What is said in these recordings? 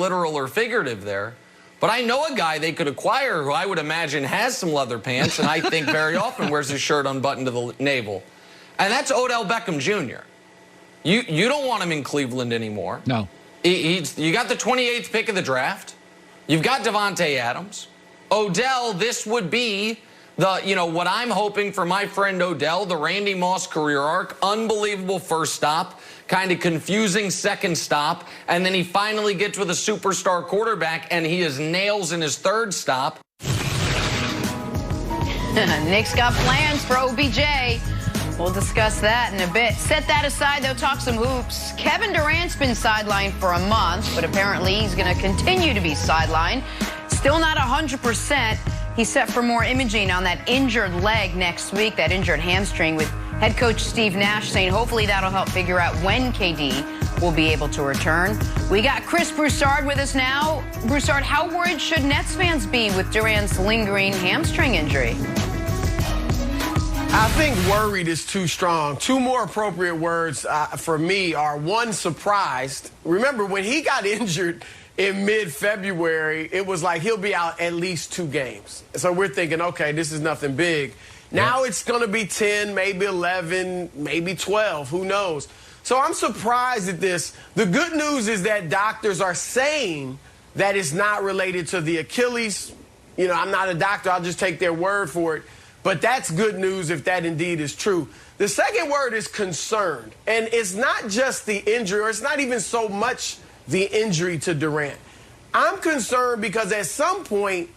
literal or figurative there. But I know a guy they could acquire who I would imagine has some leather pants, and I think very often wears his shirt unbuttoned to the navel. And that's Odell Beckham Jr. You don't want him in Cleveland anymore. No. You got the 28th pick of the draft. You've got Devontae Adams. Odell, this would be what I'm hoping for my friend Odell, the Randy Moss career arc. Unbelievable first stop, kind of confusing second stop, and then he finally gets with a superstar quarterback, and he has nails in his third stop. Nick's got plans for OBJ. We'll discuss that in a bit. Set that aside, though, talk some hoops. Kevin Durant's been sidelined for a month, but apparently he's going to continue to be sidelined. Still not 100%. He's set for more imaging on that injured leg next week, that injured hamstring, with head coach Steve Nash saying hopefully that'll help figure out when KD will be able to return. We got Chris Broussard with us now. Broussard, how worried should Nets fans be with Durant's lingering hamstring injury? I think worried is too strong. Two more appropriate words for me are, one, surprised. Remember, when he got injured in mid-February, it was like he'll be out at least 2 games. So we're thinking, okay, this is nothing big. Now it's going to be 10, maybe 11, maybe 12. Who knows? So I'm surprised at this. The good news is that doctors are saying that it's not related to the Achilles. You know, I'm not a doctor. I'll just take their word for it. But that's good news if that indeed is true. The second word is concerned. And it's not just the injury, or it's not even so much the injury to Durant. I'm concerned because at some point,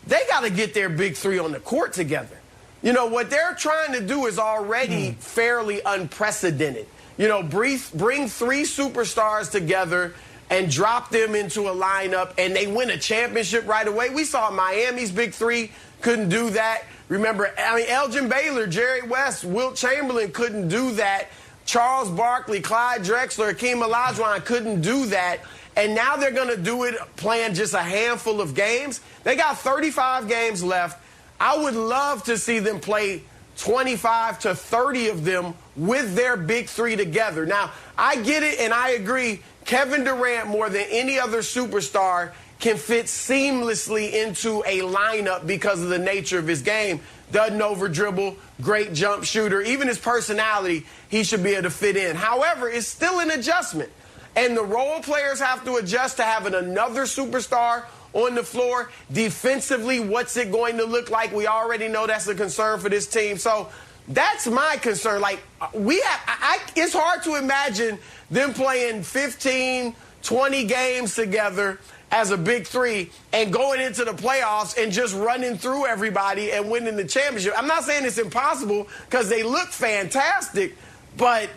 they got to get their big three on the court together. You know, what they're trying to do is already fairly unprecedented. You know, bring 3 superstars together and drop them into a lineup, and they win a championship right away. We saw Miami's big three couldn't do that. Remember, Elgin Baylor, Jerry West, Wilt Chamberlain couldn't do that. Charles Barkley, Clyde Drexler, Hakeem Olajuwon couldn't do that. And now they're going to do it playing just a handful of games. They got 35 games left. I would love to see them play 25 to 30 of them with their big three together. Now, I get it, and I agree. Kevin Durant, more than any other superstar, can fit seamlessly into a lineup because of the nature of his game. Doesn't over-dribble, great jump shooter. Even his personality, he should be able to fit in. However, it's still an adjustment. And the role players have to adjust to having another superstar on the floor. Defensively, what's it going to look like? We already know that's a concern for this team. So that's my concern. Like, it's hard to imagine them playing 15, 20 games together as a big three and going into the playoffs and just running through everybody and winning the championship. I'm not saying it's impossible because they look fantastic, but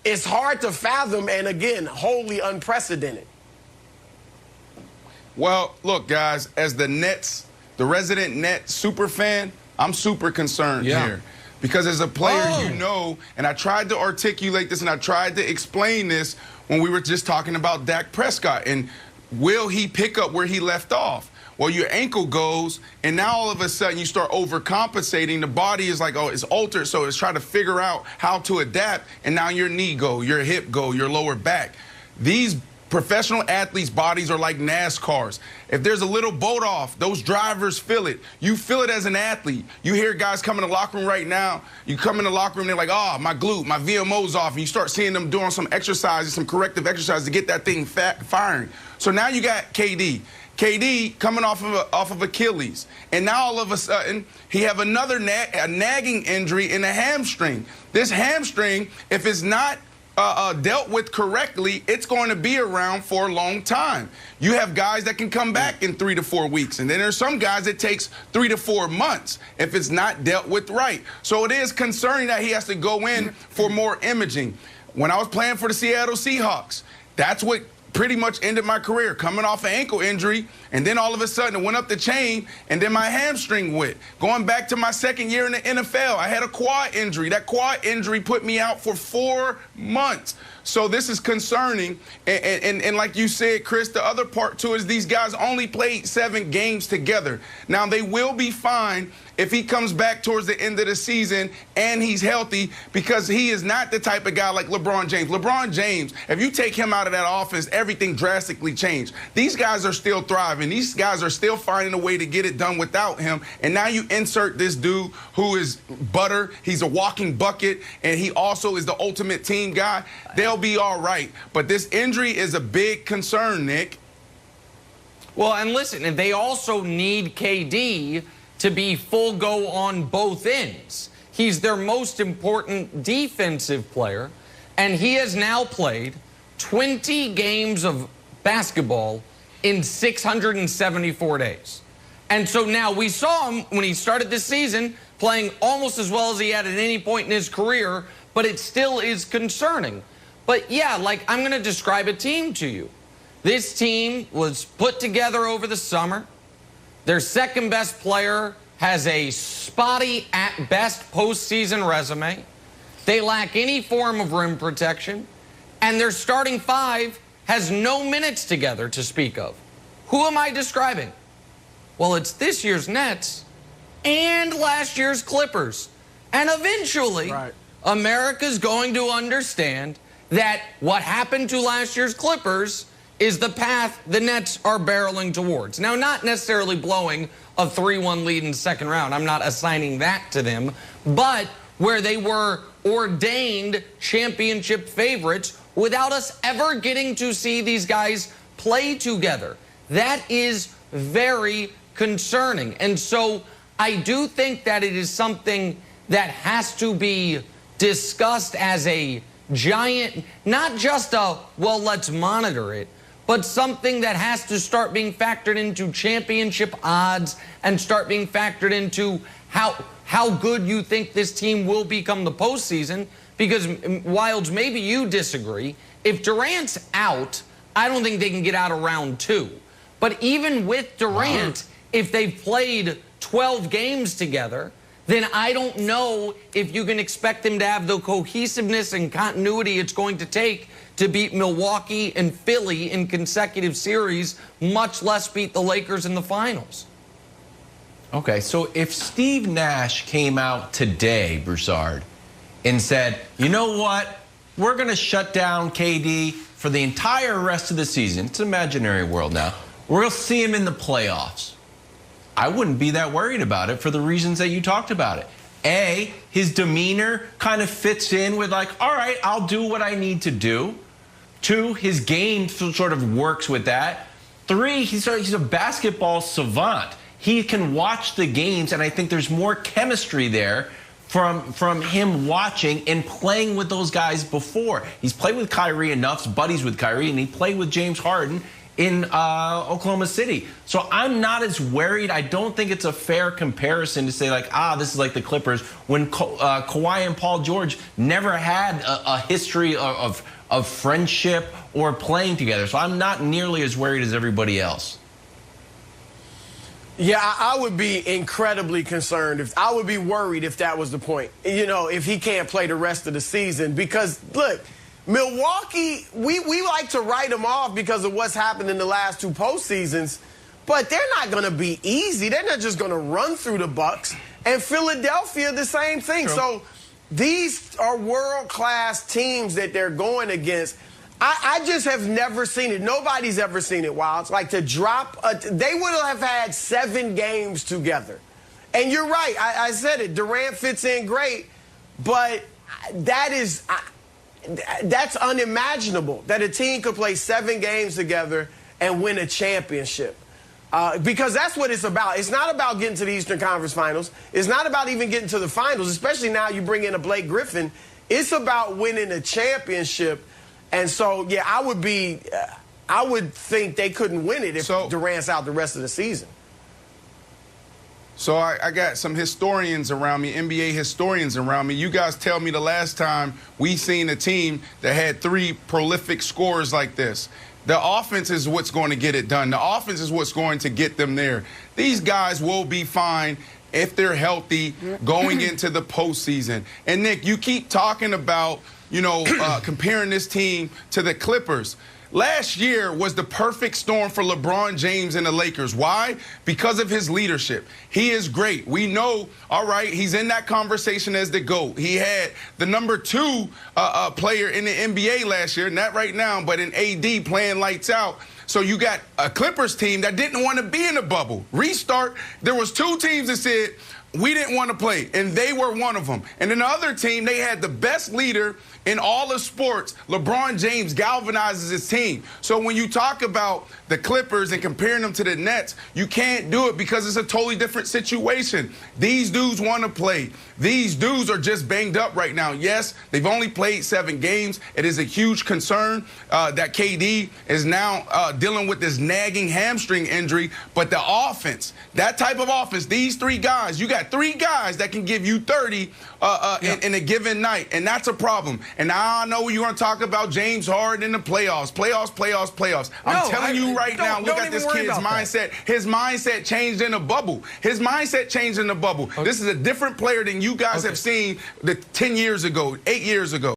it's hard to fathom and, again, wholly unprecedented. Well, look, guys, as the resident Net super fan, I'm super concerned here. Because as a player, you know, and I tried to articulate this and I tried to explain this when we were just talking about Dak Prescott. And will he pick up where he left off? Well, your ankle goes, and now all of a sudden you start overcompensating. The body is like, oh, it's altered, so it's trying to figure out how to adapt, and now your knee go, your hip go, your lower back. These professional athletes' bodies are like NASCARs. If there's a little boat off, those drivers feel it. You feel it as an athlete. You hear guys come in the locker room right now. You come in the locker room, they're like, oh, my glute, my VMO's off. And you start seeing them doing some exercises, some corrective exercises to get that thing firing. So now you got KD. KD coming off of Achilles. And now all of a sudden, he have another nagging injury in the hamstring. This hamstring, if it's not dealt with correctly, it's going to be around for a long time. You have guys that can come back in 3 to 4 weeks, and then there's some guys it takes 3 to 4 months if it's not dealt with right. So it is concerning that he has to go in for more imaging. When I was playing for the Seattle Seahawks, that's what pretty much ended my career, coming off an ankle injury, and then all of a sudden it went up the chain, and then my hamstring went. Going back to my second year in the NFL, I had a quad injury. That quad injury put me out for 4 months. So this is concerning. And like you said, Chris, the other part too is these guys only played 7 games together. Now, they will be fine if he comes back towards the end of the season and he's healthy, because he is not the type of guy like LeBron James. LeBron James, if you take him out of that offense, everything drastically changed. These guys are still thriving. These guys are still finding a way to get it done without him. And now you insert this dude who is butter. He's a walking bucket, and he also is the ultimate team guy. They'll be all right. But this injury is a big concern, Nick. Well, and listen, and they also need KD to be full go on both ends. He's their most important defensive player, and he has now played 20 games of basketball in 674 days. And so now we saw him when he started this season playing almost as well as he had at any point in his career, but it still is concerning. But yeah, like, I'm going to describe a team to you. This team was put together over the summer. Their second best player has a spotty, at best, postseason resume. They lack any form of rim protection. And their starting 5 has no minutes together to speak of. Who am I describing? Well, it's this year's Nets and last year's Clippers. And eventually, America's going to understand that what happened to last year's Clippers is the path the Nets are barreling towards. Now, not necessarily blowing a 3-1 lead in the second round. I'm not assigning that to them. But where they were ordained championship favorites without us ever getting to see these guys play together. That is very concerning. And so I do think that it is something that has to be discussed as a giant, not just a, well, let's monitor it, but something that has to start being factored into championship odds and start being factored into how good you think this team will become the postseason. Because, Wilds, maybe you disagree. If Durant's out, I don't think they can get out of round 2. But even with Durant, if they've played 12 games together, then I don't know if you can expect them to have the cohesiveness and continuity it's going to take to beat Milwaukee and Philly in consecutive series, much less beat the Lakers in the finals. Okay, so if Steve Nash came out today, Broussard, and said, you know what, we're going to shut down KD for the entire rest of the season. It's an imaginary world now. We're going to see him in the playoffs. I wouldn't be that worried about it for the reasons that you talked about it. A, his demeanor kind of fits in with like, all right, I'll do what I need to do. 2, his game sort of works with that. 3, he's a basketball savant. He can watch the games, and I think there's more chemistry there from him watching and playing with those guys before. He's played with Kyrie enough, buddies with Kyrie, and he played with James Harden in Oklahoma City. So I'm not as worried. I don't think it's a fair comparison to say like, this is like the Clippers when Kawhi and Paul George never had a history of friendship or playing together. So I'm not nearly as worried as everybody else. Yeah, I would be incredibly concerned. I would be worried if that was the point. You know, if he can't play the rest of the season. Because, look, Milwaukee, we like to write them off because of what's happened in the last 2 postseasons. But they're not going to be easy. They're not just going to run through the Bucks. And Philadelphia, the same thing. True. So these are world-class teams that they're going against. I just have never seen it. Nobody's ever seen it, Wilds. Like to drop, they would have had 7 games together. And you're right. I said it. Durant fits in great. But that's unimaginable that a team could play 7 games together and win a championship. Because that's what it's about. It's not about getting to the Eastern Conference Finals. It's not about even getting to the finals, especially now you bring in a Blake Griffin. It's about winning a championship. And so, yeah, I would think they couldn't win it if Durant's out the rest of the season. So I got some historians around me, NBA historians around me. You guys tell me the last time we seen a team that had 3 prolific scorers like this. The offense is what's going to get it done. The offense is what's going to get them there. These guys will be fine if they're healthy going into the postseason. And, Nick, you keep talking about, comparing this team to the Clippers. Last year was the perfect storm for LeBron James and the Lakers. Why? Because of his leadership. He is great. We know, all right, he's in that conversation as the GOAT. He had the #2 player in the NBA last year, not right now, but in AD playing lights out. So you got a Clippers team that didn't want to be in the bubble. Restart, there was 2 teams that said, we didn't want to play, and they were one of them. And then the other team, they had the best leader in all of sports. LeBron James galvanizes his team. So when you talk about the Clippers and comparing them to the Nets, you can't do it because it's a totally different situation. These dudes want to play. These dudes are just banged up right now. Yes, they've only played 7 games. It is a huge concern that KD is now dealing with this nagging hamstring injury. But the offense, that type of offense, these 3 guys, you got 3 guys that can give you 30 in a given night, and that's a problem. And now I know you're going to talk about James Harden in the playoffs. I'm telling you right now, look at this kid's mindset. His mindset changed in a bubble. His mindset changed in the bubble. Okay. This is a different player than you guys have seen 10 years ago, 8 years ago.